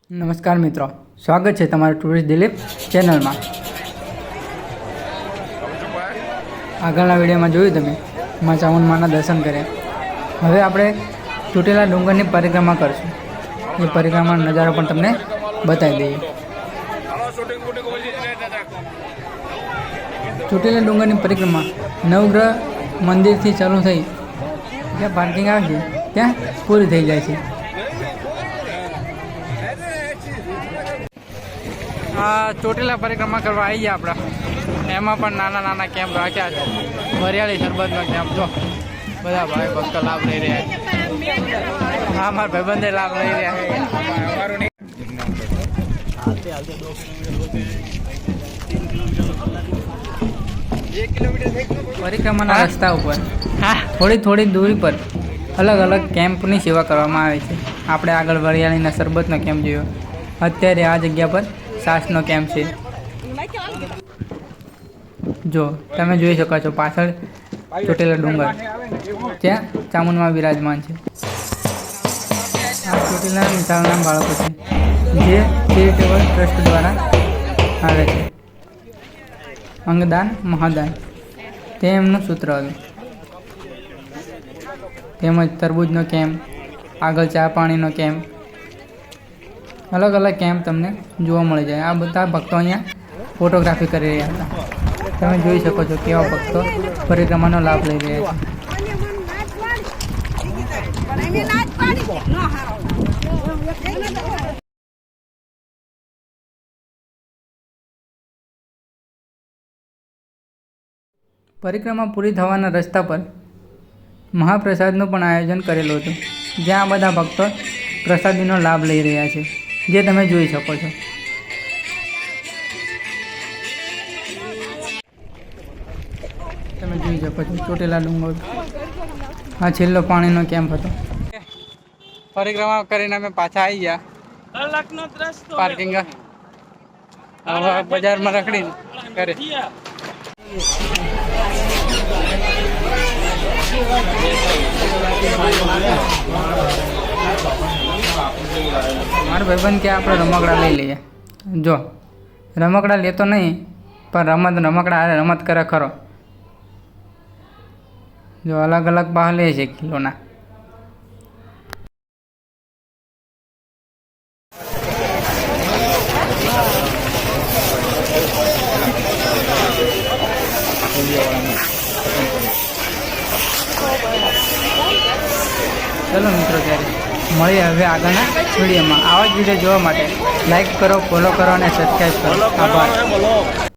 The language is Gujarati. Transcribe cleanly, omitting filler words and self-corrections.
નમસ્કાર મિત્રો, સ્વાગત છે તમારું ટુરિસ્ટ દિલીપ ચેનલમાં। આગળના વિડીયોમાં જોયું તમે માં ચામુંડમાના દર્શન કર્યા। હવે આપણે તૂટેલા ડુંગરની પરિક્રમા કરશું। એ પરિક્રમાનો નજારો પણ તમને બતાવી દઈએ। તૂટેલા ડુંગરની પરિક્રમા નવગ્રહ મંદિરથી ચાલુ થઈ જ્યાં પાર્કિંગ આવે છે ત્યાં પૂરી થઈ જાય છે। આ ચોટીલા પરિક્રમા કરવા આવી ગયા આપણે। એમાં પણ નાના નાના કેમ્પ રાખ્યા છે। વરિયાળી શરબતનો કેમ્પ જો બધા ભાઈ ભક્તો લાભ લઈ રહ્યા છે। હા, મારા ભાઈબંધે લાભ લઈ રહ્યા છે। પરિક્રમાના રસ્તા ઉપર થોડી દૂરી પર અલગ અલગ કેમ્પની સેવા કરવામાં આવે છે। આપણે આગળ વરિયાળીના શરબતનો કેમ્પ જોયો। અત્યારે આ જગ્યા પર સાસનો કેમ્પ છે। જો તમે જોઈ શકો છો પાછળ ચોટેલા ડુંગર, ત્યાં ચામુંડમાં બિરાજમાન છે। આ ચોટીલા નિશાળના બાળકો છે જે ચેરિટેબલ ટ્રસ્ટ દ્વારા આવે છે। અંગદાન મહાદાન તે એમનું સૂત્ર હતું। તેમજ તરબૂજનો કેમ્પ, આગળ ચા પાણીનો કેમ્પ, અલગ અલગ કેમ્પ તમને જોવા મળી જાય। આ બધા ભક્તો અહીંયા ફોટોગ્રાફી કરી રહ્યા હતા। તમે જોઈ શકો છો કેવા ભક્તો પરિક્રમાનો લાભ લઈ રહ્યા છે। પરિક્રમા પૂરી થવાના રસ્તા પર મહાપ્રસાદનું પણ આયોજન કરેલું હતું, જ્યાં બધા ભક્તો પ્રસાદીનો લાભ લઈ રહ્યા છે, જે તમે જોઈ શકો છો। તમે જોઈ શકો છો ચોટેલા ડુંગર। આ છેલ્લો પાણીનો કેમ્પ હતો। પરિક્રમા કરીને અમે પાછા આવી ગયા પાર્કિંગ, હવે બજારમાં રખડીને કરે। મારા ભાઈબંધ કે આપણે રમકડા લઈ લઈએ। જો રમકડા લેતો નહીં, પણ રમકડા રમત કરે ખરો। જો અલગ અલગ ભાવ લે છે કિલોના। ચલો મિત્રો, ત્યારે મળીએ હવે આગળના વિડીયોમાં। આવા જ વિડીયો જોવા માટે લાઈક કરો, ફોલો કરો અને સબસ્ક્રાઈબ કરો। આભાર।